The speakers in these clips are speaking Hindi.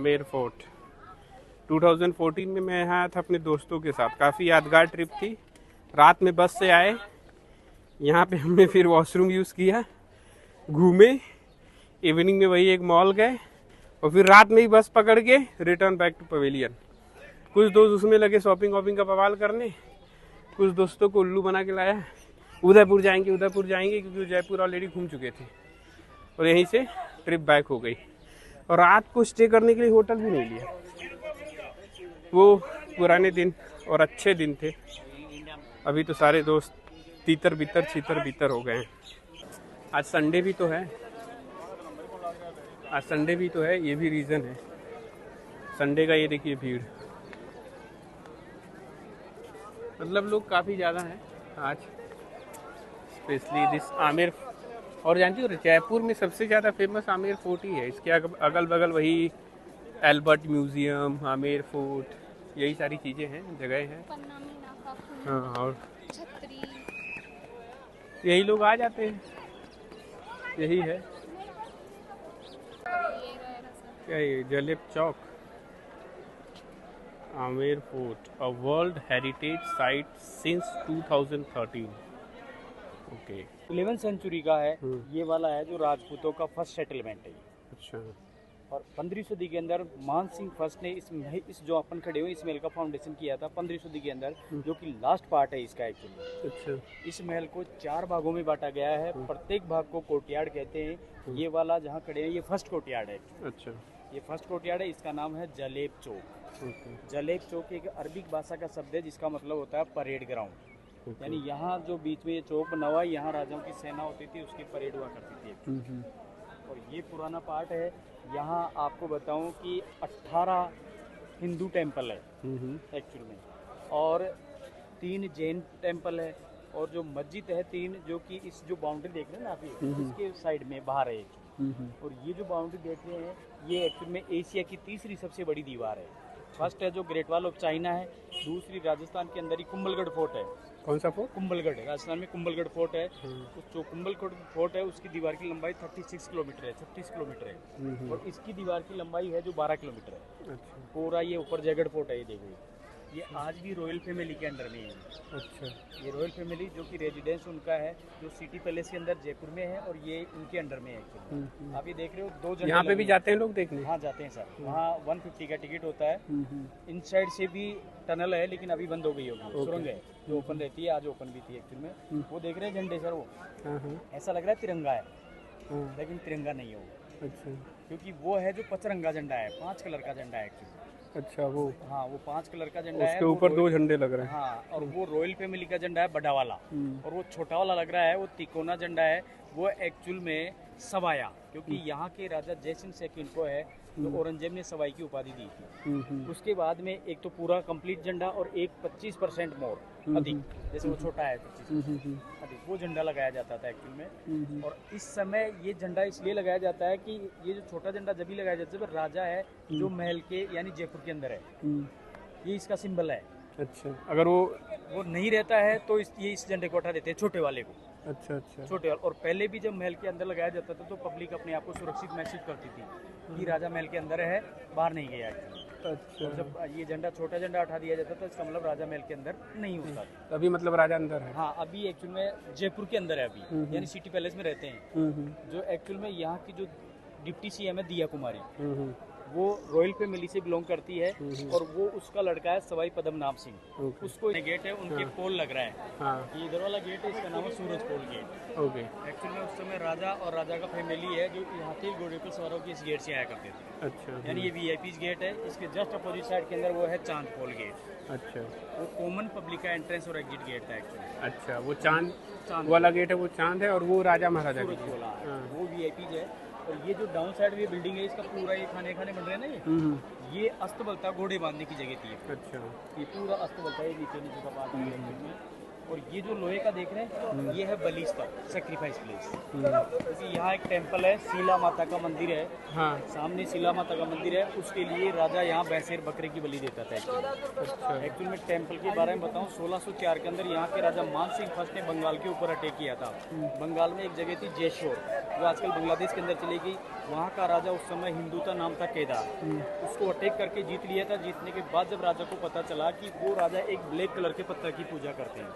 आमेर फोर्ट 2014 में मैं आया था अपने दोस्तों के साथ। काफ़ी यादगार ट्रिप थी। रात में बस से आए, यहाँ पे हमने फिर वॉशरूम यूज़ किया, घूमे, इवनिंग में वही एक मॉल गए और फिर रात में ही बस पकड़ के रिटर्न बैक टू पवेलियन। कुछ दोस्त उसमें लगे शॉपिंग वॉपिंग का बवाल करने, कुछ दोस्तों को उल्लू बना के लाया उदयपुर जाएंगे क्योंकि जयपुर ऑलरेडी घूम चुके थे और यहीं से ट्रिप बैक हो गई। और रात को स्टे करने के लिए होटल भी नहीं लिया। वो पुराने दिन और अच्छे दिन थे। अभी तो सारे दोस्त तीतर बितर हो गए हैं। आज संडे भी तो है, ये भी रीज़न है संडे का। ये देखिए भीड़, मतलब लोग काफ़ी ज़्यादा हैं आज, स्पेशली दिस आमेर। और जानती हो जयपुर में सबसे ज़्यादा फेमस आमेर फोर्ट ही है। इसके अगल बगल वही एल्बर्ट म्यूज़ियम, आमेर फोर्ट, यही सारी चीज़ें हैं, जगह हैं। हाँ, और यही लोग आ जाते हैं, यही है। क्या ये Jaleb Chowk, Amer fort, a world heritage site since 2013। Okay, 11वीं सेंचुरी का है। ये वाला है जो राजपूतों का फर्स्ट सेटलमेंट है। अच्छा। और 15वीं सदी के अंदर मान सिंह फर्स्ट ने इस जो अपन खड़े हुए इस महल का फाउंडेशन किया था 15वीं सदी के अंदर, जो कि लास्ट पार्ट है इसका एक्चुअली। अच्छा। इस महल को 4 भागों में बांटा गया है। प्रत्येक भाग को कोर्टयार्ड कहते हैं। ये वाला जहाँ खड़े हैं ये फर्स्ट कोर्टयार्ड है। अच्छा, ये फर्स्ट कोर्टयार्ड है। इसका नाम है जलेब चौक। जलेब चौक एक अरबिक भाषा का शब्द है जिसका मतलब होता है परेड ग्राउंड। यानी यहाँ जो बीच में ये चौक बना हुआ है, यहाँ राजाओं की सेना होती थी, उसकी परेड हुआ करती थी। और ये पुराना पार्ट है। यहाँ आपको बताऊं कि 18 हिंदू टेम्पल है एक्चुअल में, और 3 जैन टेम्पल है, और जो मस्जिद है 3, जो कि इस जो बाउंड्री देख रहे हैं ना आप, इसके साइड में बाहर है। और ये जो बाउंड्री देख रहे हैं ये एक्चुअल में एशिया की तीसरी सबसे बड़ी दीवार है। फर्स्ट है जो ग्रेट वॉल ऑफ चाइना है, दूसरी राजस्थान के अंदर ही कुंभलगढ़ फोर्ट है। कौन सा फोर्ट? कुंभलगढ़ है, राजस्थान में कुंभलगढ़ फोर्ट है। उस जो कुंभलगढ़ फोर्ट है उसकी दीवार की लंबाई 36 किलोमीटर है, 36 किलोमीटर है। और इसकी दीवार की लंबाई है जो 12 किलोमीटर है। अच्छा। पूरा ये ऊपर जयगढ़ फोर्ट है, ये देखो। ये आज भी रॉयल फैमिली के अंडर में है। अच्छा। ये रॉयल फैमिली जो कि रेजिडेंस उनका है, जो सिटी पैलेस के अंदर जयपुर में है, और ये उनके अंडर में है। आप ये देख रहे हो 2 यहाँ पे भी जाते हैं लोग देखने? हाँ जाते हैं सर। वहाँ 150 का टिकट होता है। इन साइड से भी टनल है लेकिन अभी बंद हो गई होगी। सुरंग है जो ओपन रहती है, आज ओपन भी थी एक्चुअल में। वो देख रहे हैं झंडे सर, वो ऐसा लग रहा है तिरंगा है, लेकिन तिरंगा नहीं है वो। अच्छा। क्योंकि वो है जो 5 रंगा झंडा है, 5 कलर का झंडा है एक्चुअली। अच्छा, वो हाँ, वो 5 कलर का झंडा है। उसके ऊपर 2 झंडे लग रहे हैं। हाँ, और वो रॉयल फैमिली का झंडा है बड़ा वाला, और वो छोटा वाला लग रहा है वो तिकोना झंडा है। वो एक्चुअल में सवाया, क्योंकि यहाँ के राजा जयसिंह सेकंड को है तो औरंगजेब ने सवाई की उपाधि दी थी। उसके बाद में एक तो पूरा कंप्लीट झंडा और एक 25% मोर अधिक, जैसे वो छोटा है 25% अधिक, वो झंडा लगाया जाता था एक्चुअल में। और इस समय ये झंडा इसलिए लगाया जाता है कि ये जो छोटा झंडा जब भी लगाया जाता है जब राजा है जो महल के यानी जयपुर के अंदर है, ये इसका सिंबल है। अच्छा, अगर वो नहीं रहता है तो ये इस झंडे को हटा देते हैं, छोटे वाले को। अच्छा अच्छा, छोटे वाले। और पहले भी जब महल के अंदर लगाया जाता था तो पब्लिक अपने आप को सुरक्षित महसूस करती थी कि राजा महल के अंदर है, बाहर नहीं गया। अच्छा। और जब ये झंडा छोटा झंडा हटा दिया जाता था इसका मतलब राजा महल के अंदर नहीं होता था। अभी मतलब राजा अंदर है? हाँ, अभी एक्चुअल में जयपुर के अंदर है अभी, यानी सिटी पैलेस में रहते हैं। जो एक्चुअल में यहाँ की जो डिप्टी सीएम है दिया कुमारी, वो रॉयल फैमिली से बिलोंग करती है, और वो उसका लड़का है सवाई पद्मनाभ सिंह। उसको गेट है, उनके पोल लग रहा है। ये इधर वाला गेट है, इसका नाम है सूरज पोल गेट। ओके। एक्चुअल में उस समय राजा और राजा का फैमिली है जो यहाँ के घोड़े पर सवारों की इस गेट से आया करते थे। अच्छा। यानी ये वीआईपी गेट है। इसके जस्ट अपोजिट साइड के अंदर वो है चांद पोल गेट। अच्छा। वो कॉमन पब्लिक का एंट्रेंस और एग्जिट गेट था एक्चुअली। अच्छा, वो चांद वाला गेट है, वो चांद है, और वो राजा महाराजा सूरज पोल, वो वीआईपी है। और ये जो डाउन साइड में बिल्डिंग है इसका पूरा ये खाने बन रहे हैं ना, ये अस्तबल था, घोड़े बांधने की जगह थी। अच्छा। ये पूरा अस्तबल था, ये नीचे का पार्ट है। और ये जो लोहे का देख रहे हैं ये है बलि स्थल, सेक्रीफाइस प्लेस। क्योंकि यहाँ एक टेम्पल है, शीला माता का मंदिर है, हाँ। सामने शीला माता का मंदिर है, उसके लिए राजा यहाँ भैंसेर बकरे की बलि देता था। अच्छा। एक्चुअल में टेम्पल के बारे में बताऊँ, 1604 के अंदर यहाँ के राजा मान सिंह फर्स्ट ने बंगाल के ऊपर अटैक किया था। बंगाल में एक जगह थी जयशोर, जो आजकल बांग्लादेश के अंदर चली गई। वहाँ का राजा उस समय हिंदू था, नाम था केदार। उसको अटैक करके जीत लिया था। जीतने के बाद जब राजा को पता चला कि वो राजा एक ब्लैक कलर के पत्थर की पूजा करते हैं,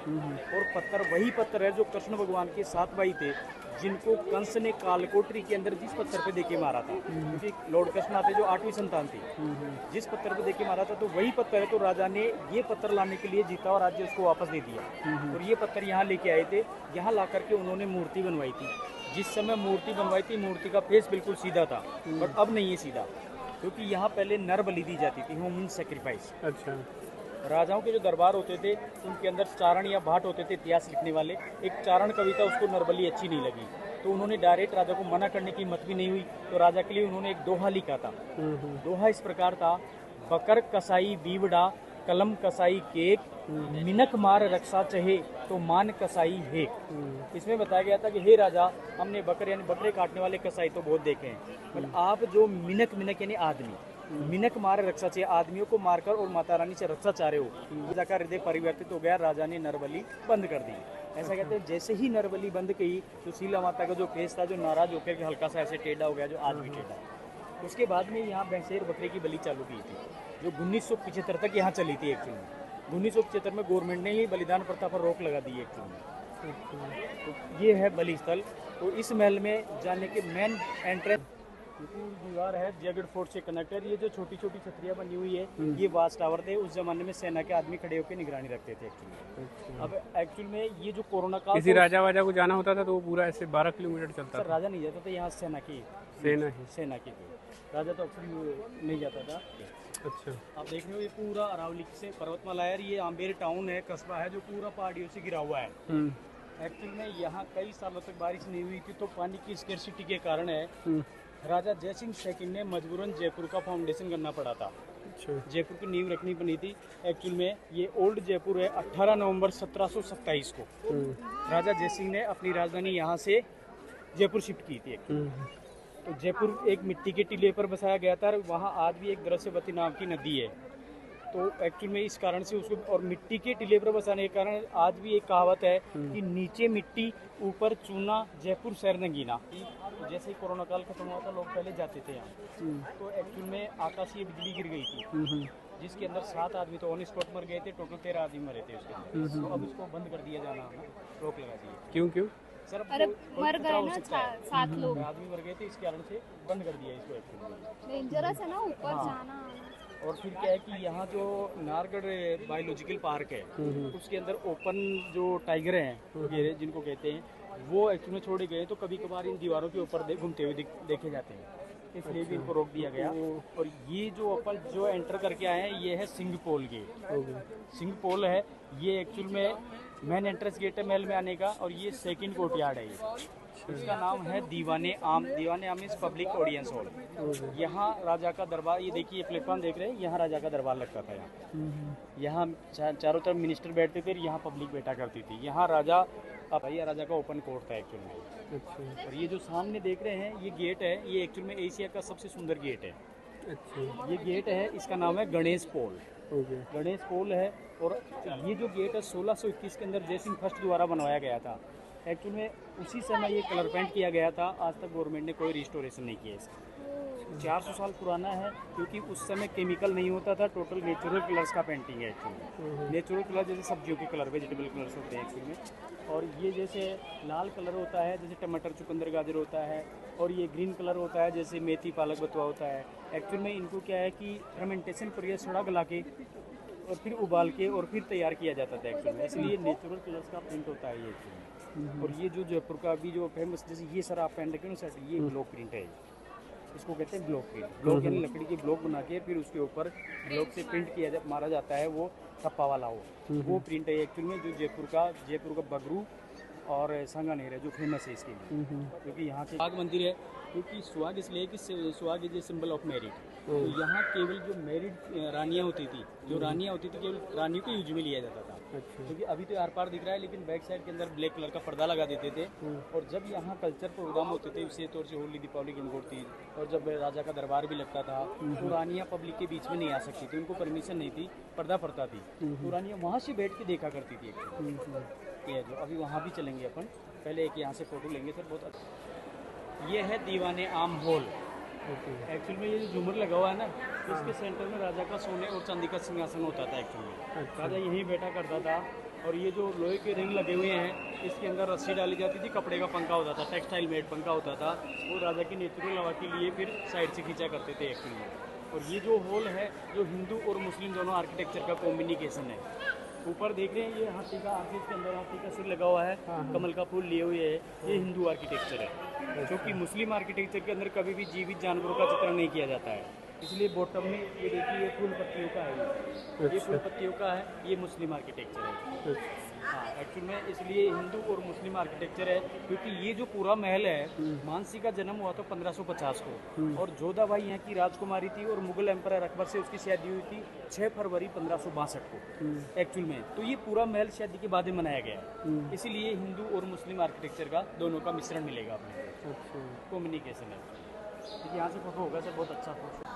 और पत्थर वही पत्थर है जो कृष्ण भगवान के 7 भाई थे, जिनको कंस ने कालकोटरी के अंदर जिस पत्थर पे देके मारा था, क्योंकि लॉर्ड कृष्ण आते जो 8वीं संतान थी, जिस पत्थर पे देके मारा था, तो वही पत्थर है। तो राजा ने ये पत्थर लाने के लिए जीता और राज्य उसको वापस दे दिया। और ये पत्थर यहाँ लेके आए थे, यहाँ ला करके उन्होंने मूर्ति बनवाई थी। जिस समय मूर्ति बनवाई थी, मूर्ति का फेस बिल्कुल सीधा था, बट अब नहीं है सीधा, क्योंकि यहाँ पहले नर बलि दी जाती थी, ह्यूमन सेक्रीफाइस। अच्छा। राजाओं के जो दरबार होते थे, उनके अंदर चारण या भाट होते थे, इतिहास लिखने वाले। एक चारण कविता, उसको नरबली अच्छी नहीं लगी, तो उन्होंने डायरेक्ट राजा को मना करने की हिम्मत भी नहीं हुई, तो राजा के लिए उन्होंने एक दोहा लिखा था। दोहा इस प्रकार था, बकर कसाई बीवड़ा, कलम कसाई केक, मिनक मार रक्षा चहे तो मान कसाई हेक। इसमें बताया गया था कि हे राजा, हमने बकरे यानी बकरे काटने वाले कसाई तो बहुत देखे हैं, पर आप जो मिनक यानी आदमी, मिनक मार रक्षा चाहिए, आदमियों को मारकर और माता रानी से रक्षा चाह रहे हो, तो जाकर हृदय परिवर्तित हो गया। राजा ने नरबली बंद कर दी। ऐसा कहते हैं, जैसे ही नरबली बंद की, तो शीला माता का जो फेस था, जो नाराज होकर के हल्का सा ऐसे टेढ़ा हो गया, जो आज भी टेढ़ा। उसके बाद में यहाँ भैंसेर बकरे की बलि चालू की थी, जो 1975 तक यहाँ चली थी। एक्चुअली 1975 में गवर्नमेंट ने ही बलिदान प्रथा पर रोक लगा दी एक्चुअली। तो ये है बलि स्थल। तो इस महल में जाने के मेन एंट्रेंस दीवार है, जयगढ़ फोर्ट से कनेक्टेड। ये जो छोटी छोटी छतरियाँ बनी हुई है, ये वाच टावर थे। उस जमाने में सेना के आदमी खड़े होकर निगरानी रखते थे एक्चुअली। अब एक्चुअल में ये जो कोरोना काल, किसी राजा वाजा को जाना होता था तो वो पूरा ऐसे 12 किलोमीटर चलता सर था। राजा नहीं जाता था, यहाँ सेना की सेना की राजा तो अक्सर नहीं जाता था। अच्छा। आप देख रहे हो, ये पूरा अरावली से पर्वतमाला है। ये आम्बेर टाउन है, कस्बा है, जो पूरा पहाड़ियों से घिरा हुआ है। एक्चुअल में यहाँ कई सालों तक बारिश नहीं हुई थी, तो पानी की स्केर्सिटी के कारण है राजा जयसिंह सेकंड ने मजबूरन जयपुर का फाउंडेशन करना पड़ा था। अच्छा। जयपुर की नींव रखनी बनी थी। एक्चुअल में ये ओल्ड जयपुर है। 18 नवंबर 1727 को राजा जयसिंह ने अपनी राजधानी यहाँ से जयपुर शिफ्ट की थी। तो जयपुर एक मिट्टी के टीले पर बसाया गया था, और वहाँ आज भी एक दृश्यवती नाम की नदी है। तो एक्चुअल में इस कारण से उसको, और मिट्टी के टीले पर बसाने के कारण आज भी एक कहावत है कि नीचे मिट्टी ऊपर चूना, जयपुर शहर नगीना। जैसे ही कोरोना काल खत्म हुआ था, लोग पहले जाते थे यहाँ। तो एक्चुअल में आकाशीय बिजली गिर गई थी, जिसके अंदर 7 आदमी तो ऑन स्पॉट मर गए थे, टोटल 13 आदमी मरे थे उसके अंदर। तो अब इसको बंद कर दिया जाना, रोक लगा दी। क्यों? सर अरे मर गए ना 7 लोग, आदमी मर गए थे, इस कारण से बंद कर दिया इसको एक्चुअली। डेंजरस है ना ऊपर जाना। और फिर क्या है कि यहाँ जो नारगढ़ बायोलॉजिकल पार्क है, उसके अंदर ओपन जो टाइगर हैं घेरे जिनको कहते हैं, वो एक्चुअली में छोड़े गए। तो कभी कभार इन दीवारों के ऊपर घूमते हुए देखे जाते हैं, इसलिए भी इनको रोक दिया गया। और ये जो अपन जो एंटर करके आए हैं, ये है सिंह पोल गेट। सिंह पोल है ये, एक्चुअल में मेन एंट्रेंस गेट है महल में आने का, और ये सेकंड कोर्टयार्ड है। ये इसका नाम है दीवाने आम। दीवाने आम इस पब्लिक ऑडियंस हॉल। यहाँ राजा का दरबार, ये देखिए प्लेटफॉर्म देख रहे हैं, यहाँ राजा का दरबार लगता था। यहाँ चारों तरफ मिनिस्टर बैठते थे, यहाँ पब्लिक बैठा करती थी। यहाँ राजा राजा का ओपन कोर्ट था एक्चुअल में। अच्छा। और ये जो सामने देख रहे हैं, ये गेट है, ये एक्चुअल में एशिया का सबसे सुंदर गेट है। अच्छा। ये गेट है, इसका नाम है गणेश पोल। गणेश पोल है। और ये जो गेट है 1621 के अंदर जयसिंह फर्स्ट द्वारा बनवाया गया था। एक्चुअल में उसी समय ये कलर पेंट किया गया था। आज तक गवर्नमेंट ने कोई रिस्टोरेशन नहीं किया इसका। 400 साल पुराना है, क्योंकि उस समय केमिकल नहीं होता था, टोटल नेचुरल कलर्स का पेंटिंग है एक्चुअली। नेचुरल कलर जैसे सब्जियों के कलर, वेजिटेबल कलर्स होते हैं एक्चुअली में। और ये जैसे लाल कलर होता है, जैसे टमाटर, चुकंदर, गाजर होता है। और ये ग्रीन कलर होता है, जैसे मेथी, पालक, बथुआ होता है। एक्चुअल में इनको क्या है कि फर्मेंटेशन प्रक्रिया सड़ा गला के और फिर उबाल के और फिर तैयार किया जाता था एक्चुअली में, इसलिए नेचुरल कलर्स का प्रिंट होता है ये एक्चुअली। और ये जो जयपुर का भी जो फेमस, जैसे ये सर आप पहन रखे ना सर, ये ब्लॉक प्रिंट है। इसको कहते हैं ब्लॉक प्रिंट। ब्लॉक यानी लकड़ी के ब्लॉक बना के फिर उसके ऊपर ब्लॉक से प्रिंट किया मारा जाता है, वो ठप्पा वाला वो प्रिंट है एक्चुअल में। जो जयपुर का बगरू और सांगानेर है जो फेमस है इसके लिए, क्योंकि यहाँ के बाग मंदिर है। क्योंकि सुहाग इसलिए कि सुहाग is a symbol of married. तो यहाँ केवल जो मैरिड रानियाँ होती थी, केवल रानियों को यूज में लिया जाता था। अच्छा। क्योंकि अभी तो आर पार दिख रहा है, लेकिन बैक साइड के अंदर ब्लैक कलर का पर्दा लगा देते थे। और जब यहाँ कल्चर प्रोग्राम होते थे, विशेष तौर से होली, दीपावली, गणगौर तीज, और जब राजा का दरबार भी लगता था, तो रानियाँ पब्लिक के बीच में नहीं आ सकती थी, उनको परमिशन नहीं थी, पर्दा पड़ता थी। तो रानियाँ वहाँ से बैठ के देखा करती थी। ये जो अभी वहाँ भी चलेंगे अपन, पहले एक यहाँ से फोटो लेंगे सर, बहुत अच्छा। ये है दीवाने आम हॉल। एक्चुअल में ये जो झूमर लगा हुआ है ना, इसके सेंटर में राजा का सोने और चांदी का सिंहासन होता था एक्चुअल में। राजा यहीं बैठा करता था। और ये जो लोहे के रिंग लगे हुए हैं, इसके अंदर रस्सी डाली जाती थी, कपड़े का पंखा होता था, टेक्सटाइल मेड पंखा होता था, वो राजा की नेचुरल हवा के लिए फिर साइड से खींचा करते थे एक्चुअल में। और ये जो हॉल है, जो हिंदू और मुस्लिम दोनों आर्किटेक्चर का कॉम्बिनिकेशन है। ऊपर देख रहे हैं, ये हाथी का आर्किस के अंदर हाथी का सिर लगा हुआ है, कमल का फूल लिए हुए है, ये हिंदू आर्किटेक्चर है। जो कि मुस्लिम आर्किटेक्चर के अंदर कभी भी जीवित जानवरों का चित्रण नहीं किया जाता है। इसलिए बॉटम में ये देखिए, ये फूल पत्तियों का है, ये फूल पत्तियों का है, ये मुस्लिम आर्किटेक्चर है। हाँ, एक्चुअल में इसलिए हिंदू और मुस्लिम आर्किटेक्चर है, क्योंकि ये जो पूरा महल है, मानसी का जन्म हुआ था 1550 को, और जोधाबाई यहाँ की राजकुमारी थी, और मुगल एम्परर अकबर से उसकी शादी हुई थी 6 फरवरी 1562 को एक्चुअल में। तो ये पूरा महल शादी के बाद ही बनाया गया है, इसीलिए हिंदू और मुस्लिम आर्किटेक्चर का दोनों का मिश्रण मिलेगा अपने कम्युनिकेशन है। देखिए यहाँ से फोटो होगा सर, बहुत अच्छा फोटो।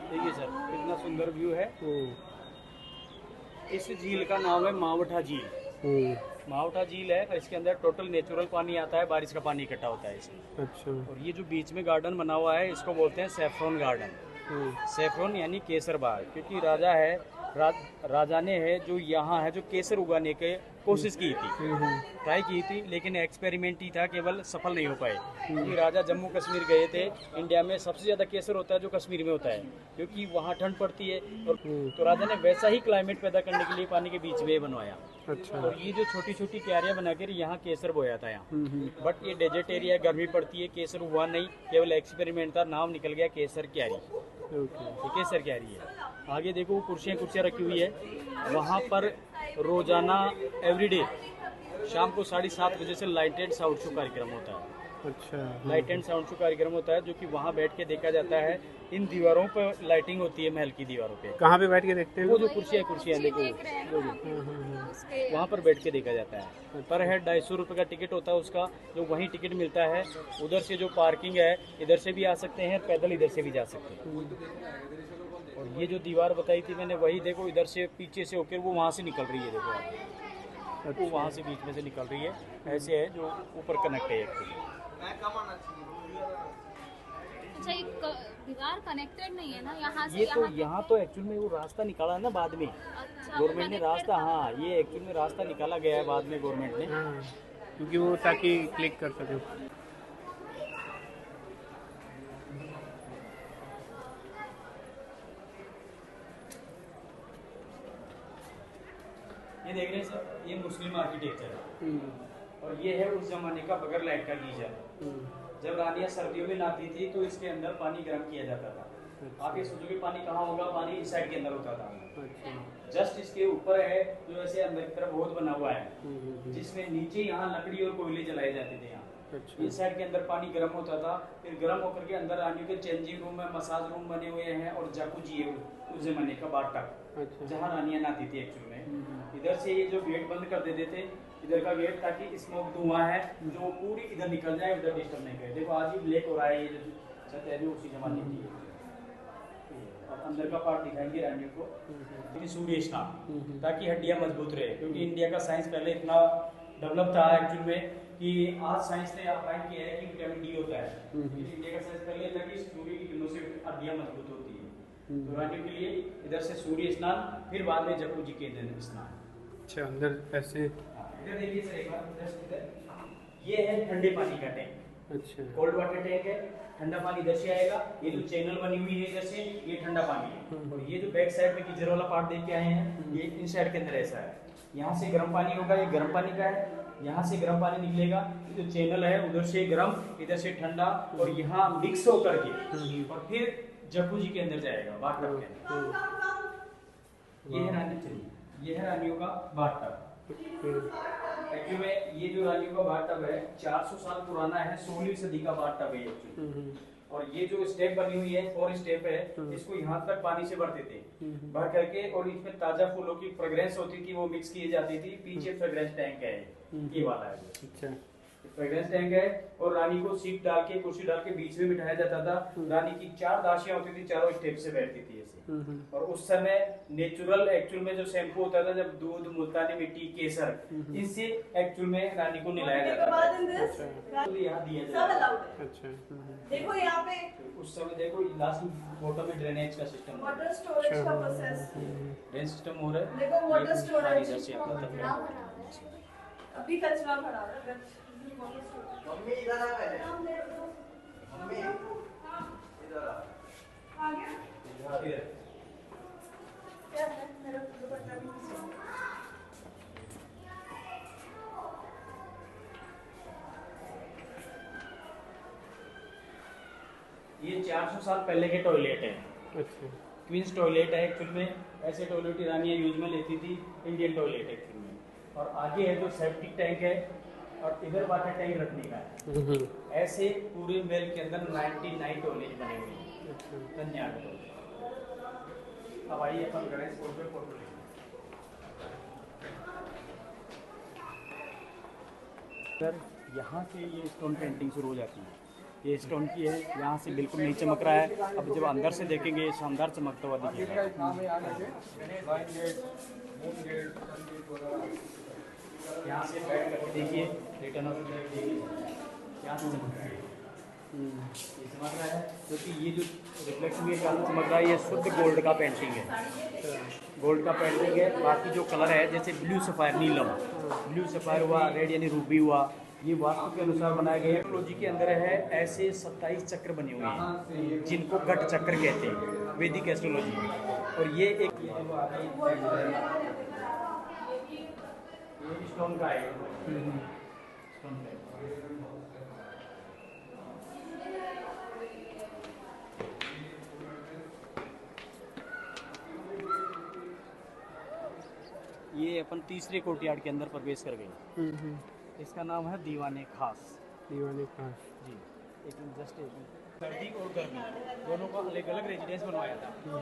देखिए सर, कितना सुंदर व्यू है। इस झील का नाम है मावठा झील। मावठा झील है, और इसके अंदर टोटल नेचुरल पानी आता है, बारिश का पानी इकट्ठा होता है इसमें। अच्छा। और ये जो बीच में गार्डन बना हुआ है, इसको बोलते हैं सैफरन गार्डन। सैफरन यानी केसर बाग, क्योंकि राजा है, राजा ने है जो यहाँ है, जो केसर उगाने के कोशिश की थी, ट्राई की थी, लेकिन एक्सपेरिमेंट ही था, केवल सफल नहीं हो पाए। क्योंकि राजा जम्मू कश्मीर गए थे, इंडिया में सबसे ज़्यादा केसर होता है जो कश्मीर में होता है, क्योंकि वहाँ ठंड पड़ती है। और तो राजा ने वैसा ही क्लाइमेट पैदा करने के लिए पानी के बीच में बनवाया। अच्छा। और ये जो छोटी छोटी क्यारियाँ बनाकर यहाँ केसर बोया था यहाँ। बट ये डेजर्ट एरिया, गर्मी पड़ती है, केसर हुआ नहीं, केवल एक्सपेरिमेंट था, नाम निकल गया केसर क्यारी। ये केसर क्यारी है। आगे देखो, वो कुर्सियाँ रखी हुई है, वहाँ पर रोजाना एवरीडे शाम को 7:30 बजे से लाइट एंड साउंड शो कार्यक्रम होता है। अच्छा। लाइट एंड साउंड शो कार्यक्रम होता है, जो कि वहाँ बैठ के देखा जाता है। इन दीवारों पर लाइटिंग होती है, महल की दीवारों पे। कहाँ पे बैठ के देखते हैं? वो जो कुर्सियाँ देखो, वहाँ पर बैठ के देखा जाता है। पर हेड 250 रुपये का टिकट होता है उसका, जो वहीं टिकट मिलता है। उधर से जो पार्किंग है, इधर से भी आ सकते हैं, पैदल इधर से भी जा सकते हैं। और ये जो दीवार बताई थी मैंने, वही देखो, इधर से पीछे से होकर वो वहाँ से निकल रही है, देखो आप, वो वहाँ से बीच में से निकल रही है। ऐसे है जो ऊपर कनेक्ट है एक्चुअली। अच्छा, एक दीवार कनेक्टेड नहीं है ना यहाँ से? ये तो यहाँ तो एक्चुअल में वो रास्ता निकाला है ना बाद में, अच्छा, गवर्नमेंट ने रास्ता। हाँ, ये एक्चुअल में रास्ता निकाला गया है बाद में गवर्नमेंट ने। हाँ, क्योंकि वो ताकि क्लिक कर सके। ये देख रहे हैं सर, ये मुस्लिम आर्किटेक्चर है। और ये है उस जमाने का बगैर लाइट का गीजर। जब रानियाँ सर्दियों में नहाती थी, तो इसके अंदर पानी गर्म किया जाता था। आप ये सोचोगे पानी कहाँ होगा, पानी इस साइड के अंदर होता था। जस्ट इसके ऊपर है, जो ऐसे अंदर की तरफ बहुत बना हुआ है, जिसमें नीचे यहाँ लकड़ी और कोयले जलाए जाते थे। यहाँ इस साइड के अंदर पानी गर्म होता था, फिर गर्म होकर के अंदर रानियों के चेंजिंग रूम है, मसाज रूम बने हुए हैं, और जाकुजी है उस जमाने का बाटक, जहाँ रानियाँ नहाती थी एक्चुअल में। इधर से ये जो गेट बंद कर देते थे, इधर का गेट, ताकि स्मोक धुआं है जो पूरी इधर निकल जाए, उधर डिस्टर्ब नहीं करे। देखो आज भी ब्लैक हो रहा है, ये जो छत है, जो उसी जमाने की है। और अंदर का पार्ट दिखाएंगे रानियों को, लेकिन सूर्य स्नान, ताकि हड्डियां मजबूत रहे। क्योंकि इंडिया का साइंस पहले इतना डेवलप था एक्चुअल में, कि आज साइंस ने फाइंड किया है कि विटामिन डी होता है। इंडिया का साइंस पहले था कि सूर्य की किरणों से हड्डियां मजबूत होती है। तो रानियों के लिए इधर से सूर्य स्नान, फिर बाद में जकुजी के दिन स्नान। अच्छा, अंदर ऐसे। इधर देखिए सर, एक बार इधर ये है ठंडे पानी का टैंक। अच्छा, कोल्ड वाटर टैंक है, ठंडा पानी इधर से आएगा। ये जो चैनल बनी हुई है इधर से, ये ठंडा पानी है। और ये जो बैक साइड में गीजर वाला पार्ट देख के आए हैं, ये इन साइड के अंदर ऐसा है। यहाँ से गर्म पानी होगा, ये गर्म पानी का है, यहाँ से गर्म पानी निकलेगा। ये जो चैनल है, उधर से गर्म, इधर से ठंडा, और यहाँ मिक्स होकर के और फिर जकुजी के अंदर जाएगा, बाथटब के अंदर। ये है रानी, ये है रानियों का बाथटब। एक्चुअली में ये जो रानियों का बाथ टब है 400 साल पुराना है, 16वीं सदी का बाथ टब है ये actually। और ये जो स्टेप बनी हुई है और स्टेप है, इसको यहाँ तक पानी से भरते थे, भर करके, और इसमें ताजा फूलों की फ्रेग्रेंस होती थी, वो मिक्स की जाती थी। पीछे फ्रेग्रेंस टैंक है ये वाला है। अच्छा। फ्रेग्रेंस टैंक है, और रानी को सीट डाल के, कुर्सी डाल के बीच में बिठाया जाता था। रानी की 4 दासियां होती थी, चारों स्टेप से बैठती थी ऐसे। और उस समय नेचुरल एक्चुअल में जो शैम्पू होता था, जब दूध, मुल्तानी मिट्टी, केसर, इनसे एक्चुअल में रानी को नहलाया जाता था। तो यहाँ दिया जाता है। अच्छा। देखो यहाँ पे उस समय देखो लास्ट फोटो में ड्रेनेज का सिस्टम, वाटर स्टोरेज का प्रोसेस, ड्रेन सिस्टम हो रहा है। देखो वाटर स्टोरेज, इधर से अपना तरफ अभी कचरा भरा हुआ है। मम्मी इधर आ पहले, मम्मी इधर आ। आ गया इधर। क्या है मेरा दुपट्टा भी नहीं है। ये 400 साल पहले के टॉयलेट है, अच्छा। क्वींस टॉयलेट है एक्चुअल में। ऐसे टॉयलेट रानियां यूज में लेती थी, इंडियन टॉयलेट एक्चुअल में। और आगे है जो सेप्टिक टैंक है, और इधर वाटर टैंक रखने का है। ऐसे पूरे महल के अंदर 99 टॉयलेट बने हुए हैं। धन्यवाद। अब आइए अपन गणेश फोटो पे फोटो लेंगे। सर यहाँ से ये स्टोन पेंटिंग शुरू हो जाती है। ये स्टोन की है, यहाँ से बिल्कुल नहीं चमक रहा है। अब जब अंदर से देखेंगे शानदार चमकता हुआ दिखेगा। यहाँ से बैठ करके देखिए, रिटर्न ऑफ देखिए, यहाँ से चमक रहा है। ये चमक रहा है क्योंकि ये जो रिफ्लेक्शन के कारण चमक रहा है, ये शुद्ध गोल्ड का पेंटिंग है। गोल्ड का पेंटिंग है। बाकी जो कलर है, जैसे ब्लू सफायर, नीलम, ब्लू सफायर हुआ, रेड यानी रूबी हुआ, ये वास्तु के अनुसार बनाया गया है। एस्ट्रोलॉजी के अंदर है ऐसे 27 चक्र बने हुए हैं, जिनको घट चक्र कहते हैं वैदिक एस्ट्रोलॉजी में। और ये एक स्टोन का है, स्टोन का है। ये अपन तीसरे कोर्टयार्ड के अंदर प्रवेश कर गए। इसका नाम है दीवाने खास। दीवाने खास जी, एक जस्ट सर्दी और गर्मी दोनों का अलग अलग रेजिडेंस बनवाया था। तो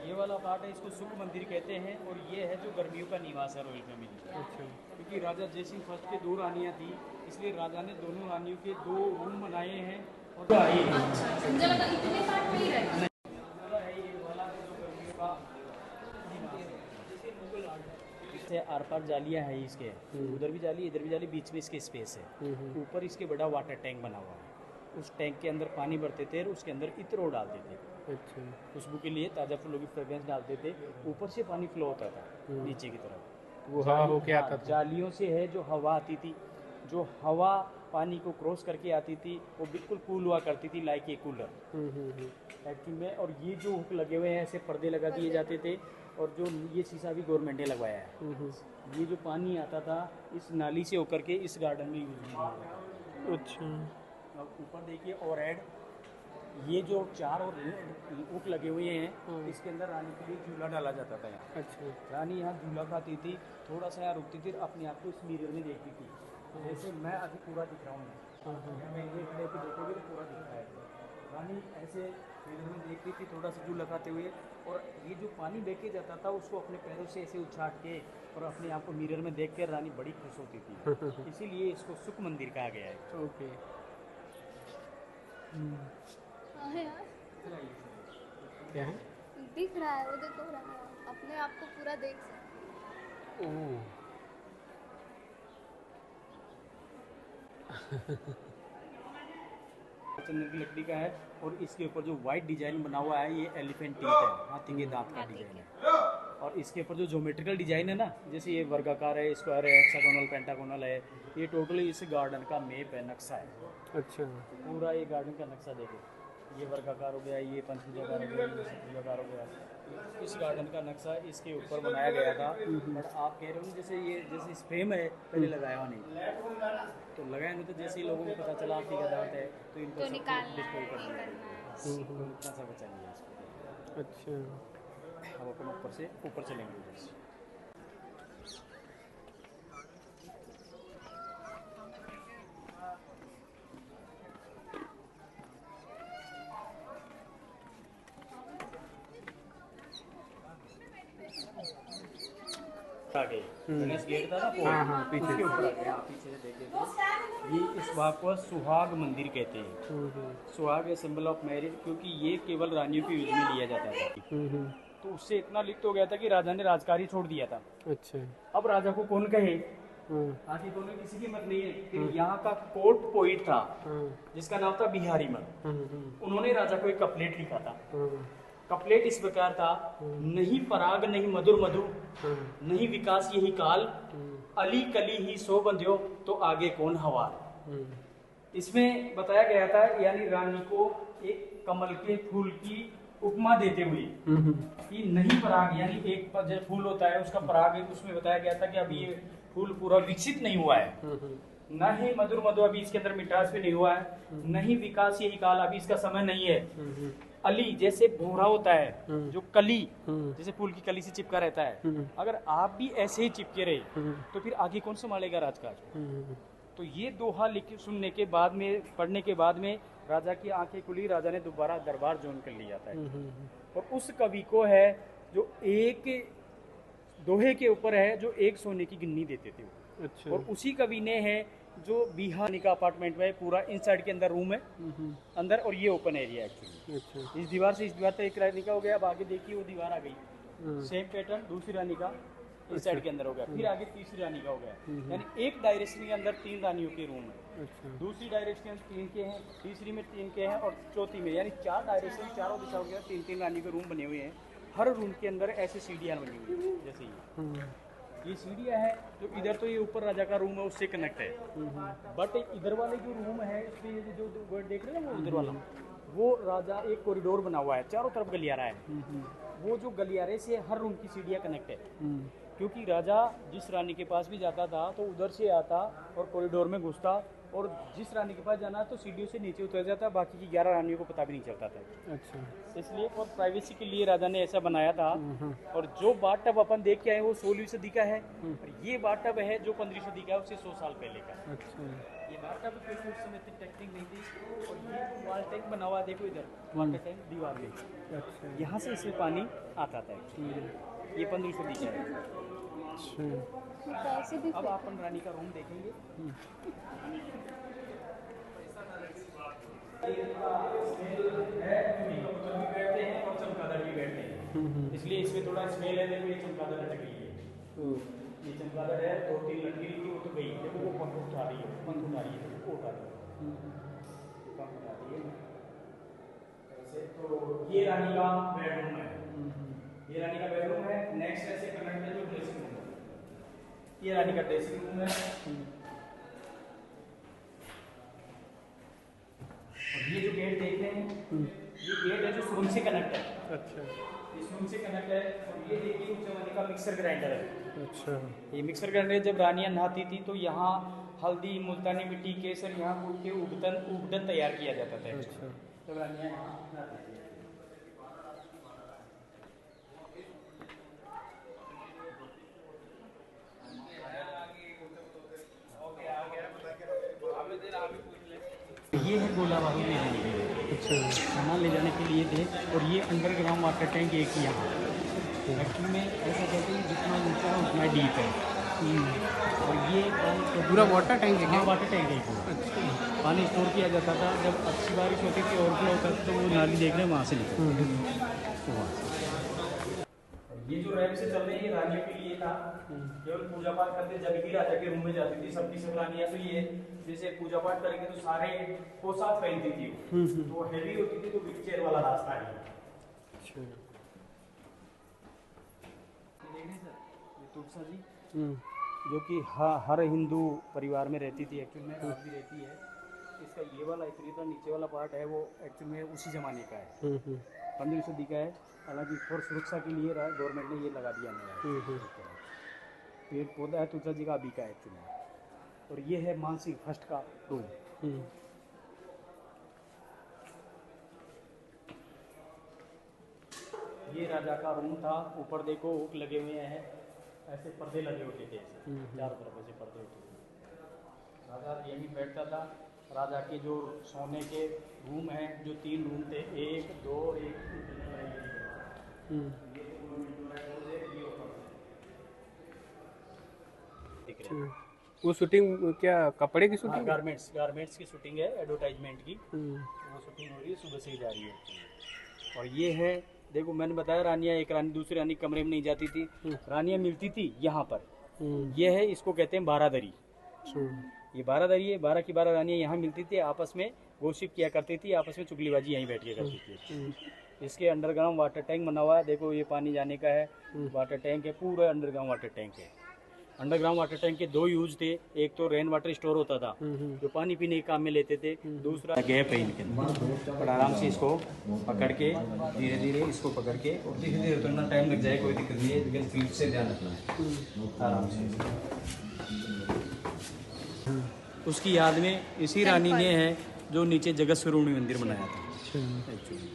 ये वाला पार्ट है, इसको सुख मंदिर कहते हैं। और ये है जो गर्मियों का निवास है रॉयल फैमिली। अच्छा। क्योंकि राजा जयसिंह फर्स्ट के 2 रानियाँ थी, इसलिए राजा ने दोनों रानियों के 2 रूम बनाए हैं। और अच्छा, मुझे लगा इतने पार्ट में ही रहे। है ये वाला जो गर्मियों का निवास है। इससे आर पार जालियाँ हैं इसके, उधर भी जाली, इधर भी जाली, बीच में इसके स्पेस है। ऊपर इसके बड़ा वाटर टैंक बना हुआ है। उस टैंक के अंदर पानी भरते थे और उसके अंदर इत्र डालते थे, अच्छा। खुशबू के लिए, ताज़ा फूलों की फ्रेग्रेंस डालते थे। ऊपर से पानी फ्लो होता था नीचे की तरफ, वो हवा होके आता था। जालियों से है जो हवा आती थी, जो हवा पानी को क्रॉस करके आती थी, वो बिल्कुल कूल हुआ करती थी, लाइक ए कूलर एक्चुअल में। और ये जो हुक लगे हुए हैं, ऐसे पर्दे लगा दिए जाते थे। और जो ये शीशा भी गवर्नमेंट ने लगवाया है। ये जो पानी आता था इस नाली से होकर के इस गार्डन में यूज में आता था। अच्छा। अब ऊपर देखिए ओवरहेड, ये जो 4 और हुक लगे हुए हैं, इसके अंदर रानी के लिए झूला डाला जाता था यहाँ। अच्छा। रानी यहाँ झूला खाती थी, थोड़ा सा यहाँ रुकती थी, अपने आप को इस मिरर में देखती थी। जैसे मैं अभी पूरा दिख रहा हूँ, मैं ये खड़े पे देखोगे तो पूरा दिख रहा है। रानी ऐसे मिरर में देखती थी, थोड़ा सा झूला खाते हुए। और ये जो पानी लेके जाता था, उसको अपने पैरों से ऐसे उछाट के और अपने आप को मिरर में देख कर रानी बड़ी खुश होती थी। इसीलिए इसको सुख मंदिर कहा गया है। ओके। हाँ है यार, क्या है? दिख रहा है, वो देखो रहा है, अपने आप को पूरा देख सकते। ओह। चंदन की लकड़ी का है। और इसके ऊपर जो वाइट डिजाइन बना हुआ है, ये एलिफेंट टीथ है, हाथी के दांत का डिजाइन है। और इसके ऊपर जो ज्योमेट्रिकल डिजाइन है ना, जैसे ये वर्गाकार है, स्क्वायर है, हेक्सागोनल, पेंटागोनल है, ये टोटली इस गार्डन का मैप है, नक्शा है। अच्छा। पूरा ये गार्डन का नक्शा देखो, ये वर्गाकार हो गया, ये पंचभुजाकार हो गया, ये चतुर्भुजाकार हो गया। इस गार्डन का नक्शा इसके ऊपर बनाया गया था। बट आप कह रहे हो ना, जैसे ये जैसे इस फ्रेम है, पहले लगाया हुआ नहीं, तो लगाया नहीं, तो जैसे ही लोगों को पता चला आपकी दांत है, तो इनको तो सबको निकालना डिस्ट्रॉय कर है, दिया। करना है। तो इतना सा बचा लिया इसको। अच्छा। अब अपन ऊपर से ऊपर चलेंगे उधर से। आ गए गणेश गेट था ना पोल, हाँ, हाँ, पीछे। उसके ऊपर आ गए। हाँ, पीछे से देखिए तो ये इस भाग को सुहाग मंदिर कहते हैं। सुहाग है सिंबल ऑफ मैरिज, क्योंकि ये केवल रानियों के यूज में लिया जाता था। तो उससे इतना लिप्त हो गया था कि राजा ने राजकारी छोड़ दिया था। अच्छा। अब राजा को कौन कहे, हाँ, आखिर दोनों किसी की मत नहीं है। फिर यहाँ का कोर्ट पोइट था हाँ, जिसका नाम था बिहारी मन, उन्होंने राजा को एक कपलेट लिखा था। हाँ, कपलेट इस प्रकार था, नहीं पराग नहीं मधुर मधु, हाँ, नहीं विकास यही काल, अली कली ही सो बंध्यो, तो आगे कौन हवाल। इसमें बताया गया था, यानी रानी को एक कमल के फूल की उपमा देते हुए कि नहीं पराग, यानी एक जो फूल होता है उसका पराग, उसमें बताया गया था कि अभी ये फूल पूरा विकसित नहीं हुआ है, न ही मधुर मधु, अभी इसके अंदर मिठास भी नहीं हुआ है, नहीं विकास यही काल, अभी इसका समय नहीं है। अली जैसे भौरा होता है, जो कली जैसे फूल की कली से चिपका रहता है, अगर आप भी ऐसे ही चिपके रहे तो फिर आगे कौन संभालेगा राजकाज। तो ये दोहा लिख सुनने के बाद में, पढ़ने के बाद में राजा की आंखें खुली, राजा ने दोबारा दरबार ज्वाइन कर लिया था। और उस कवि को है जो एक दोहे के ऊपर है जो एक सोने की गिन्नी देते थे। अच्छा। और उसी कवि ने है जो बिहार का अपार्टमेंट में पूरा इनसाइड के अंदर रूम है अंदर, और ये ओपन एरिया एक्चुअली। अच्छा। इस दीवार से इस दीवार तक एक रानी का हो गया, अब आगे देखिए वो दीवार आ गई, सेम पैटर्न दूसरी रानी का इस साइड के अंदर हो गया, फिर आगे तीसरी रानी का हो गया, यानी एक डायरेक्शन के अंदर 3 रानियों के रूम है। अच्छा। दूसरी डायरेक्शन 3 के हैं, तीसरी में 3 के हैं, और चौथी में, यानी 4 डायरेक्शन, चारों दिशाओं के 3-3 रानी के रूम बने हुए हैं। हर रूम के अंदर ऐसे सीढ़ियाँ बनी हुई हैं, जैसे ये सीढ़ियाँ है, जो इधर तो ये ऊपर राजा का रूम है उससे कनेक्ट है, बट इधर वाले जो रूम है इसमें ये जो वर्ड देख रहे हैं ना, वो उधर वाला, वो राजा एक कॉरिडोर बना हुआ है, चारों तरफ गलियारा है, वो जो गलियारे से हर रूम की सीढ़ियाँ कनेक्ट है। क्योंकि राजा जिस रानी के पास भी जाता था तो उधर से आता और कॉरिडोर में घुसता, और जिस रानी के पास जाना तो सीढ़ियों से नीचे उतर जाता, बाकी की 11 रानियों को पता भी नहीं चलता था। अच्छा। इसलिए और प्राइवेसी के लिए राजा ने ऐसा बनाया था। और जो बाथटब अपन देख के आए वो 16वीं सदी का है, और ये बाथटब है जो 15वीं सदी का है, उससे 100 साल पहले का। अच्छा। ये बाथटब क्योंकि उस समय इतनी टेक्निक नहीं थी। और ये जो वाल टैंक बना हुआ है, देखो इधर वाटर टैंक दीवार में, अच्छा। यहाँ से इसमें पानी आता था। ये 15वीं सदी का है। पैसे भी अब अपन रानी का रूम देखेंगे। बैठते हैं और चमगादड़ भी बैठते हैं, इसलिए इसमें थोड़ा स्मेल है। देखो ये चमगादड़ लटक रही है, ये चमगादड़ है, 2-3 लटकी रही थी, वो तो गई। देखो वो पंख उठा रही है, पंख उठा रही है, वो उठा रही है, पंख उठा रही है ऐसे। तो ये रानी का बेडरूम है, ये रानी का बेडरूम है। नेक्स्ट ऐसे कनेक्ट है जो ड्रेसिंग रूम है, ये रानी का ड्रेसिंग रूम है। और ये जो गेट देख रहे हैं, ये गेट है जो सुरंग से कनेक्ट है। अच्छा। ये सुरंग से कनेक्ट है। और ये देखिए उस जमाने का मिक्सर ग्राइंडर है। अच्छा। ये मिक्सर ग्राइंडर जब रानियां नहाती थी तो यहाँ हल्दी, मुल्तानी मिट्टी, केसर, यहाँ कूट के उबटन तैयार किया जाता था। अच्छा। जब रानियां नहाती थी। ये है गोला बारूद ले जाने के लिए, अच्छा। सामान ले जाने के लिए थे। और ये अंडरग्राउंड वाटर टैंक एक यहाँ एक्चुअली में ऐसा कहते हैं जितना ऊंचा है उतना डीप है। और ये तो पूरा वाटर टैंक है क्या? हाँ, वाटर टैंक है पूरा। अच्छा। पानी स्टोर किया जाता था, जब अच्छी बारिश होती थी ओवरफ्लो होता था तो वो नाली देख रहे हैं वहाँ से निकलता तो वहाँ से। ये जो रैप से चल रही है रानियों के लिए था, केवल पूजा पाठ करते जब ही राजा के रूम में जाती थी सबकी सब रानियां। तो ये जैसे पूजा पाठ करेंगे तो सारे पोशाक पहनती थी, तो हैवी होती थी, तो व्हील चेयर वाला रास्ता है। अच्छा। देख रहे हैं सर, ये तुलसा जी जो कि हर हिंदू परिवार में रहती थी, एक्चुअल में आज भी रहती है। इसका ये वाला इतना नीचे वाला पार्ट है वो एक्चुअल में उसी ज़माने का है, 15वीं सदी का है। हालांकि फॉर सुरक्षा के लिए गवर्नमेंट ने ये लगा दिया नया पेड़ पौधा है तुलसा जी का अभी का एक्चुअली। और ये है मानसिंह फर्स्ट का रूम। ये राजा का रूम था। ऊपर देखो हुक लगे हुए हैं, ऐसे पर्दे लगे होते थे, ऐसे चारों तरफ ऐसे पर्दे होते थे। राजा यहीं बैठता था। राजा के जो सोने के रूम हैं, जो 3 रूम थे, 1, 2, 1, वो शूटिंग क्या कपड़े की शूटिंग? गारमेंट्स की शूटिंग है, एडवर्टाइजमेंट की। वो शूटिंग हो रही है, सुबह से ही जा रही है। और ये है, देखो मैंने बताया रानियाँ, एक रानी दूसरी रानी कमरे में नहीं जाती थी, रानियाँ मिलती थी यहाँ पर। ये है, इसको कहते हैं बारादरी। ये बारादरी है, 12 की 12 रानियाँ यहाँ मिलती थी, आपस में गॉसिप किया करती थी, आपस में चुगलीबाजी यहीं बैठ के करती थी। इसके अंडरग्राउंड वाटर टैंक बना हुआ है, देखो ये पानी जाने का है, वाटर टैंक है, पूरा अंडरग्राउंड वाटर टैंक है। अंडरग्राउंड वाटर टैंक के 2 यूज थे, एक तो रेन वाटर स्टोर होता था जो पानी पीने के काम में लेते थे, दूसरा गैप है इनके अंदर। और आराम से इसको पकड़ के धीरे धीरे इसको पकड़ के, और धीरे धीरे उतरना, टाइम लग जाए कोई दिक्कत नहीं है, लेकिन स्पीड से ध्यान रखना है आराम से। उसकी याद में इसी रानी ने है जो नीचे जगत स्वरूपी मंदिर बनाया था एक्चुअली।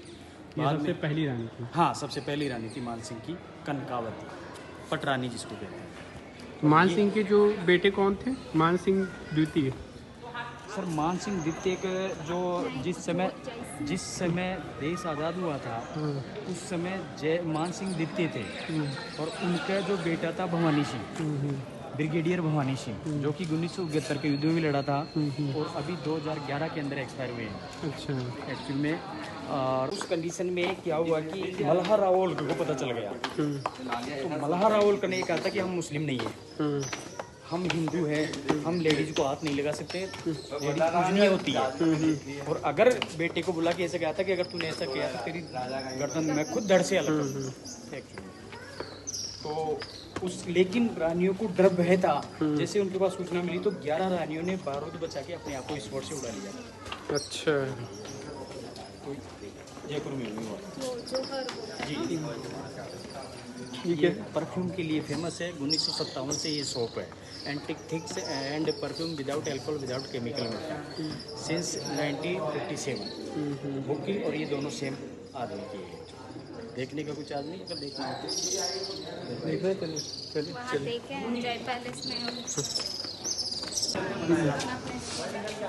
सबसे पहली रानी थी। हाँ, सबसे पहली रानी थी मान सिंह की कनकावती, पटरानी जिसको कहते हैं। मान सिंह के जो बेटे कौन थे? मान सिंह द्वितीय। सर मान सिंह द्वितीय जो जिस समय देश आज़ाद हुआ था उस समय जय मान सिंह द्वितीय थे, और उनका जो बेटा था भवानी सिंह, ब्रिगेडियर भवानी सिंह, जो कि 1971 के युद्ध में भी लड़ा था, और अभी 2011 के अंदर एक्सपायर हुए हैं। अच्छा। एक्चुअल में और उस कंडीशन में क्या हुआ कि मल्हार रावल को पता चल गया, तो मल्हार रावल ने कहा था कि हम मुस्लिम नहीं है, हम हिंदू हैं, हम लेडीज को हाथ नहीं लगा सकते, लेडीज पूजनीय होती है। और अगर बेटे को बुला के ऐसा कहा था कि अगर तूने ऐसा किया तो तेरी गर्दन मैं खुद धड़ से अलग कर दूं। तो लेकिन रानियों को डर भय था, जैसे उनके पास सूचना मिली तो 11 रानियों ने बारूद बचा के अपने आप को इस से उड़ा लिया। अच्छा। तो जयपुर में हुआ जी। ये परफ्यूम के लिए फेमस है, 1957 से ये शॉप है। एंटिक थिक्स and perfume without alcohol without chemical में सिंस 1957 बुकिंग, और ये दोनों सेम आदमी की है। देखने का कुछ आदमी अगर देखना है तो चलिए जय पैलेस में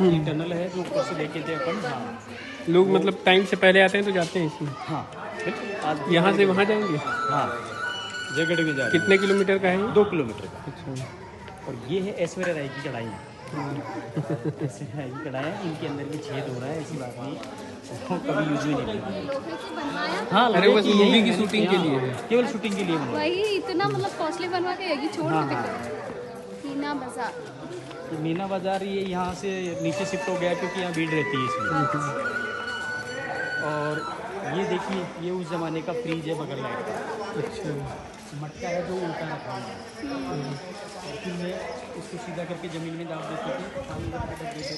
ये टनल है जो ऊपर से देखे थे अपन। हाँ, लोग मतलब टाइम से पहले आते हैं तो जाते हैं इसमें। हाँ, आज यहाँ से वहाँ जाएंगे। हाँ, जयगढ़ में जा रहे हैं। कितने किलोमीटर का है ये? 2 किलोमीटर का। अच्छा। और ये है ऐश्वर्या राय की कढ़ाई है। ऐश्वर्या राय की कढ़ाई है, इनके अंदर भी छेद हो रहा है, ऐसी बात नहीं, कभी यूज ही नहीं किया। लोहे से बनवाया। हाँ, अरे बस मूवी की शूटिंग के लिए है, केवल शूटिंग के लिए बनवाया। वही इतना मतलब कॉस्टली बनवा के यही छोड़ के मीना बाजार। मीना बाजार ये यहाँ से नीचे शिफ्ट हो गया क्योंकि यहाँ भीड़ रहती है इसमें। और ये देखिए, ये उस जमाने का फ्रीज है बगल लाइट का। अच्छा। मटका है जो उल्टा रखा हुआ है, फिर में उसको सीधा करके ज़मीन में डाल देते थे, पानी रख देते थे,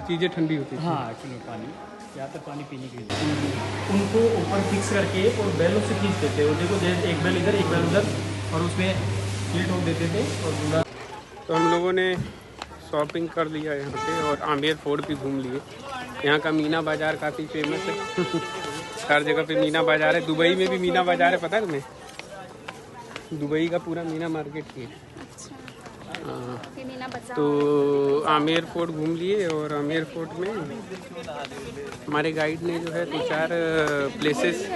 चीज़ें ठंडी होती थी। हाँ, एक्चुअली पानी या तो पानी पीने के लिए उनको ऊपर फिक्स करके और बैलों से खींचते थे। और देखो एक बैल इधर एक बैल उधर, और उसमें हीट हो देते थे और पूरा। तो हम लोगों ने शॉपिंग कर लिया यहाँ पे, और आमेर फोर्ट भी घूम लिए। यहाँ का मीना बाज़ार काफ़ी फेमस है। हर जगह पे मीना बाज़ार है। दुबई में भी मीना बाज़ार है, पता है तुम्हें? दुबई का पूरा मीना मार्केट ही है। हाँ। तो आमेर फोर्ट घूम लिए, और आमेर फोर्ट में हमारे गाइड ने जो है 2-4 प्लेसेस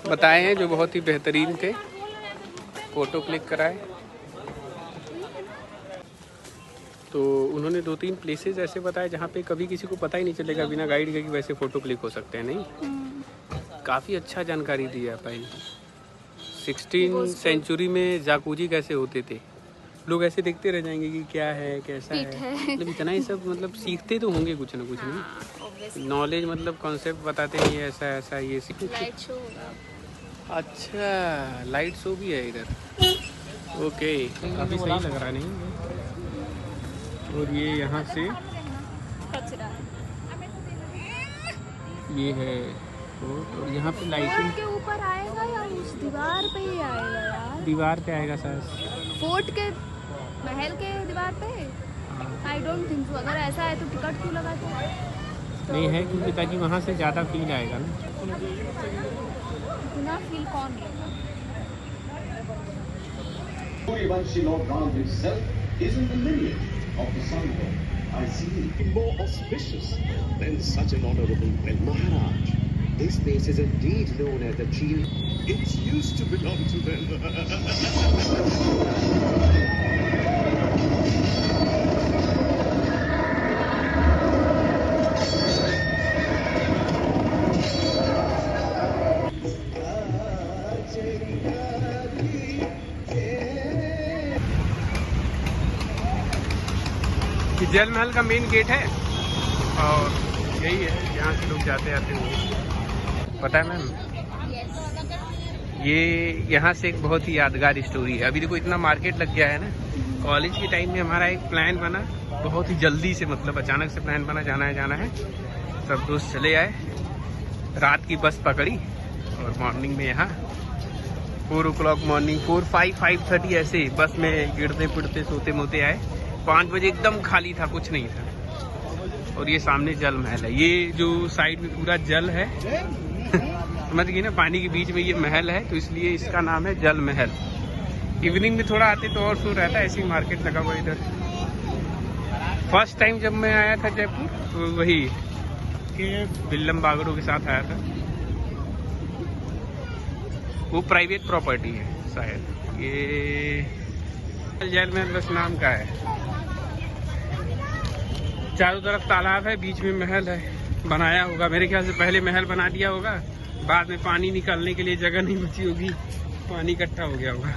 बताए हैं जो बहुत ही बेहतरीन थे, फ़ोटो क्लिक कराए। तो उन्होंने 2-3 प्लेसेस ऐसे बताए जहाँ पे कभी किसी को पता ही नहीं चलेगा बिना गाइड के कि वैसे फ़ोटो क्लिक हो सकते हैं। नहीं, काफ़ी अच्छा जानकारी दी है भाई। 16वीं सेंचुरी में जाकूजी कैसे होते थे, लोग ऐसे देखते रह जाएंगे कि क्या है कैसा है। मतलब इतना ही सब मतलब सीखते तो होंगे कुछ ना कुछ। नहीं, नॉलेज मतलब कॉन्सेप्ट बताते हैं, ये ऐसा ऐसा ये सीख। लाइट शो होगा। अच्छा, लाइट शो भी है इधर। ओके, काफ़ी सही लग रहा है। नहीं, और ये यहाँ से कचरा ये है, और यहाँ पे लाइटिंग के ऊपर आएगा या उस दीवार पे ही आएगा यार? दीवार पे आएगा शायद, फोर्ट के महल के दीवार पे। I don't think so. अगर ऐसा है तो टिकट क्यों लगाते हैं? नहीं है क्योंकि ताकि वहाँ से ज़्यादा फील आएगा ना। इतना फील कौन लेगा? Suryavanshi Lord Ram himself is in the lineage of the Sun God. I see. More auspicious than such an honorable well, Maharaj. This place is indeed known as the Chil. It used to belong to them. जल महल का मेन गेट है और यही है, यहाँ से लोग जाते आते होंगे। पता है मैम, ये यहाँ से एक बहुत ही यादगार स्टोरी है। अभी देखो इतना मार्केट लग गया है ना। कॉलेज के टाइम में हमारा एक प्लान बना, बहुत ही जल्दी से, मतलब अचानक से प्लान बना, जाना है। सब दोस्त चले आए, रात की बस पकड़ी और मॉर्निंग में यहाँ 4 o'clock मॉर्निंग, 5:30 ऐसे बस में गिरते पिटते सोते मोते आए। 5 बजे एकदम खाली था, कुछ नहीं था। और ये सामने जल महल है, ये जो साइड में पूरा जल है समझ गई ना, पानी के बीच में ये महल है, तो इसलिए इसका नाम है जल महल। इवनिंग में थोड़ा आते तो और शो रहता है, ऐसे ही मार्केट लगा हुआ इधर। फर्स्ट टाइम जब मैं आया था जयपुर, तो वही बिल्लम बागड़ों के साथ आया था। वो प्राइवेट प्रॉपर्टी है शायद, ये जल महल बस नाम का है। चारों तरफ तालाब है, बीच में महल है। बनाया होगा मेरे ख्याल से, पहले महल बना दिया होगा, बाद में पानी निकालने के लिए जगह नहीं बची होगी, पानी इकट्ठा हो गया होगा।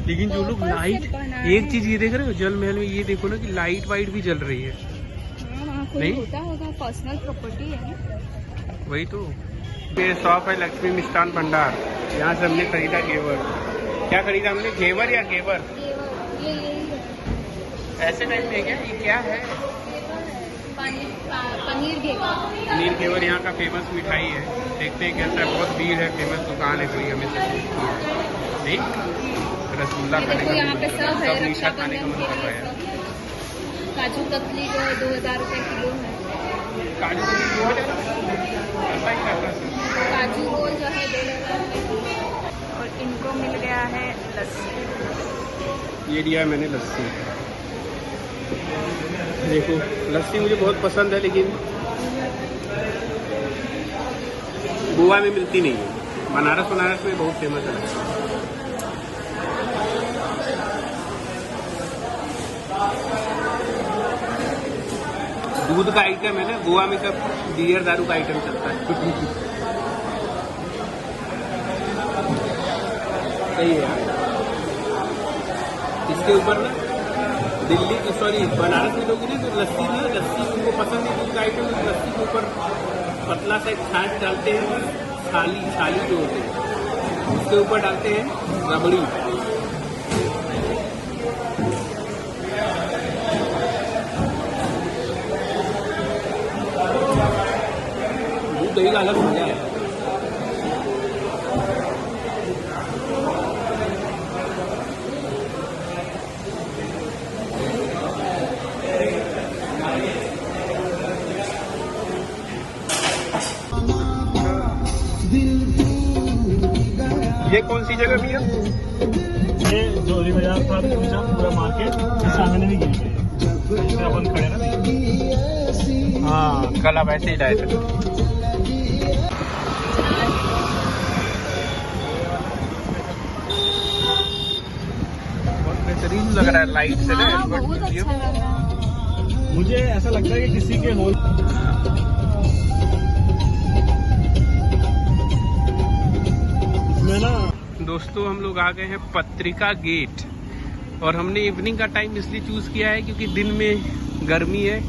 लेकिन जो लोग लाइट, एक चीज ये देख रहे हो जल महल में, ये देखो ना कि लाइट वाइट भी जल रही है। नहीं होता होगा, पर्सनल प्रॉपर्टी है। वही तो। ये शॉप है लक्ष्मी मिष्ठान भंडार, यहाँ से हमने खरीदा घेवर। क्या खरीदा हमने, घेवर या घेवर? ऐसे टाइप में क्या, ये क्या है? पनीर घेवर। पनीर घेवर यहाँ का फेमस मिठाई है। देखते हैं कैसा है, बहुत भीड़ है, फेमस दुकान है कोई, हमें से नहीं। रसगुल्ला खाने का, यहाँ पे सब है, मीठा खाने का मन कर रहा है। काजू कतली जो है 2000 रुपये किलो है। काजू कतली 2000, ऐसा ही रहता है। काजू गोल जो है 2000 रुपये। और इनको मिल गया है लस्सी। ये लिया मैंने लस्सी। देखो लस्सी मुझे बहुत पसंद है, लेकिन गोवा में मिलती नहीं है। बनारस में बहुत फेमस है। दूध का आइटम है ना, गोवा में सब बियर दारू का आइटम चलता है। सही है। इसके ऊपर ना दिल्ली, सॉरी बनारस में लोग ना जो लस्सी ना, लस्सी उनको पसंद है, दूध का आइटम, लस्सी के ऊपर पतला सा एक छाछ डालते हैं, छाली जो होते हैं उसके ऊपर डालते हैं रबड़ी। दूध दही का अलग मजा है। ये कौन सी जगह भी है? ये जोरी बाजार था, पूरा मार्केट सामने भी गिर गए, अपन खड़े ना। हाँ, कल आप ऐसे ही लाए थे। बहुत बेहतरीन लग रहा है लाइट से ना। बहुत अच्छा लग रहा है। मुझे ऐसा लगता है कि किसी के हॉल में ना। दोस्तों हम लोग आ गए हैं पत्रिका गेट, और हमने इवनिंग का टाइम इसलिए चूज किया है क्योंकि दिन में गर्मी है,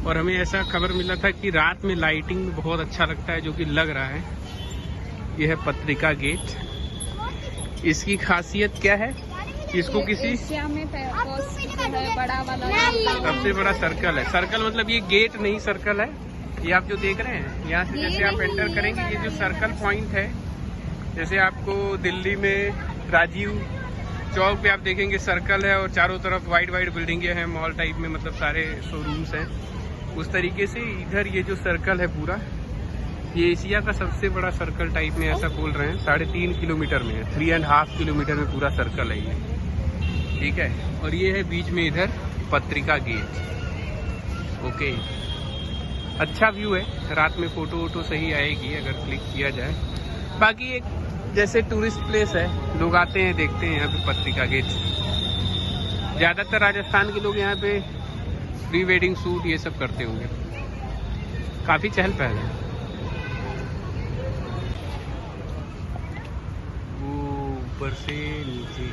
और हमें ऐसा खबर मिला था कि रात में लाइटिंग में बहुत अच्छा लगता है, जो कि लग रहा है। यह है पत्रिका गेट। इसकी खासियत क्या है? इसको किसी एशिया में बड़ा वाला सबसे बड़ा सर्कल है। सर्कल मतलब ये गेट नहीं, सर्कल है। ये आप जो देख रहे हैं, यहाँ से जैसे आप एंटर करेंगे, ये जो सर्कल पॉइंट है, जैसे आपको दिल्ली में राजीव चौक पे आप देखेंगे सर्कल है और चारों तरफ वाइड बिल्डिंगें हैं, मॉल टाइप में, मतलब सारे शोरूम्स हैं। उस तरीके से इधर ये जो सर्कल है पूरा, ये एशिया का सबसे बड़ा सर्कल टाइप में, ऐसा बोल रहे हैं। 3.5 किलोमीटर में है, 3.5 किलोमीटर में पूरा सर्कल है ये, ठीक है। और ये है बीच में इधर पत्रिका गेट। ओके, अच्छा व्यू है, रात में फोटो वोटो सही आएगी अगर क्लिक किया जाए। बाकी एक जैसे टूरिस्ट प्लेस है, लोग आते हैं देखते हैं यहाँ पे पत्रिका गेट। ज़्यादातर राजस्थान के लोग यहाँ पे प्री वेडिंग शूट ये सब करते होंगे, काफ़ी चहल पहल है। वो ऊपर से नीचे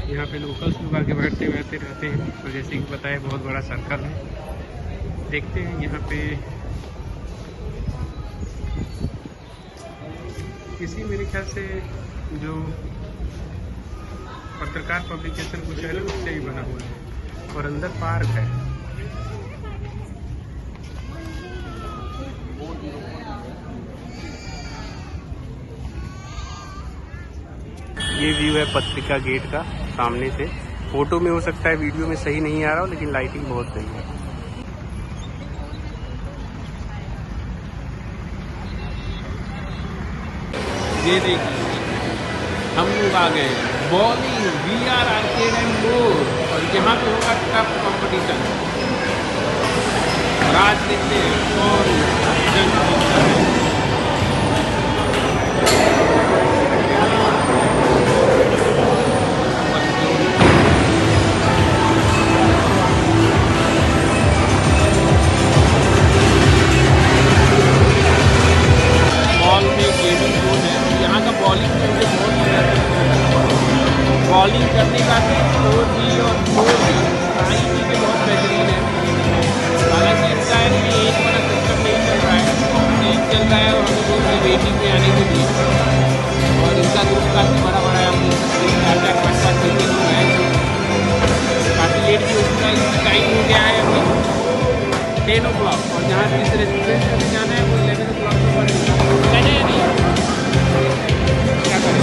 यहाँ पे लोकल्स लोग आके बैठते रहते हैं। तो जैसे कि बताया बहुत बड़ा सर्कल है। देखते हैं यहाँ पे किसी मेरे ख्याल से जो पत्रकार पब्लिकेशन कुछ है ना उससे ही बना हुआ है और अंदर पार्क है। ये व्यू है पत्रिका गेट का सामने से। फोटो में हो सकता है वीडियो में सही नहीं आ रहा हो, लेकिन लाइटिंग बहुत सही है। ये देखिए हम लोग आ गए bowling VR arcade and more, और यहाँ पे होगा टफ कंपटीशन। आज देखते हैं कौन जंग जीतता है। बॉलिंग करने का भी 4G और 4G भी बहुत बेहतरीन है। हालांकि इसका है कि एक वाला सिस्टम नहीं चल रहा है, एक चल रहा है और हम लोग वेटिंग में आने के लिए। और इसका ग्रुप काफ़ी बड़ा है, हम लोग 4-5 लोग हैं। काफ़ी लेट भी हो चुका है, इसका टाइम हो गया है अभी 10 o'clock, और जहाँ जिस रेस्टोरेंट में जाना है वो 11 o'clock को पड़ेगा। क्या करें,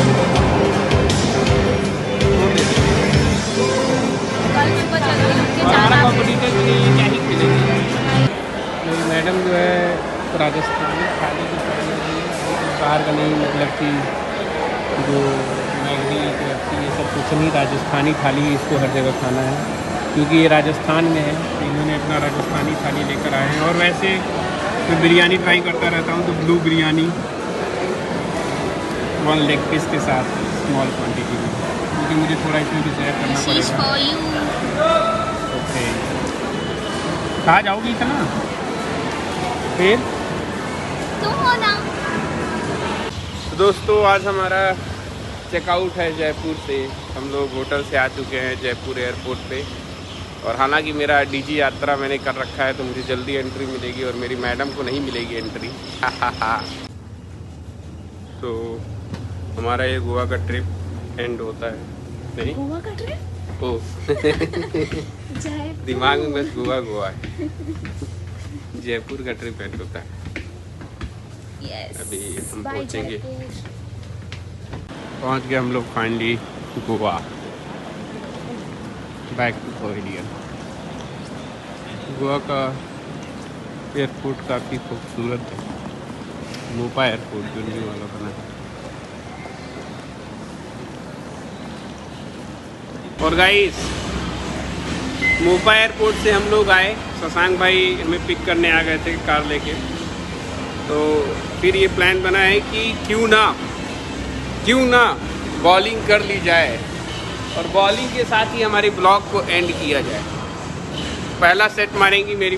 हमारा कॉम्पिटिटर के लिए क्या ही खेलेंगे। मेरी मैडम जो है राजस्थानी थाली की बाहर का नहीं, मतलब कि जो मैगनी ये सब कुछ नहीं, राजस्थानी थाली इसको हर जगह खाना है क्योंकि ये राजस्थान में है। तो इन्होंने अपना राजस्थानी थाली लेकर आए हैं। और वैसे मैं बिरयानी ट्राई करता रहता हूँ, तो ब्लू बिरयानी 1 लेग पीस के साथ स्मॉल क्वान्टिटी में, क्योंकि मुझे थोड़ा इसमें भी शेयर करना पड़ेगा। ओके, कहाँ जाओगी इतना फिर? तुम हो ना। तो दोस्तों आज हमारा चेकआउट है जयपुर से। हम लोग होटल से आ चुके हैं जयपुर एयरपोर्ट पे। और हालांकि मेरा डीजी यात्रा मैंने कर रखा है, तो मुझे जल्दी एंट्री मिलेगी और मेरी मैडम को नहीं मिलेगी एंट्री। तो हमारा ये गोवा का ट्रिप एंड होता है। नहीं, गोवा का ट्रिप? ओ दिमाग में बस गोवा है। जयपुर का ट्रिप एंड होता है। Yes. अभी हम पहुँचेंगे। पहुँच गए हम लोग finally Goa. Back to pavilion. Goa का एयरपोर्ट काफ़ी खूबसूरत है। मोपा एयरपोर्ट जो न्यू वाला बना है। और गाइस मोपा एयरपोर्ट से हम लोग आए, शशांक भाई हमें पिक करने आ गए थे कार लेके। तो फिर ये प्लान बना है कि क्यों ना बॉलिंग कर ली जाए और बॉलिंग के साथ ही हमारे ब्लॉग को एंड किया जाए। पहला सेट मारेंगी मेरी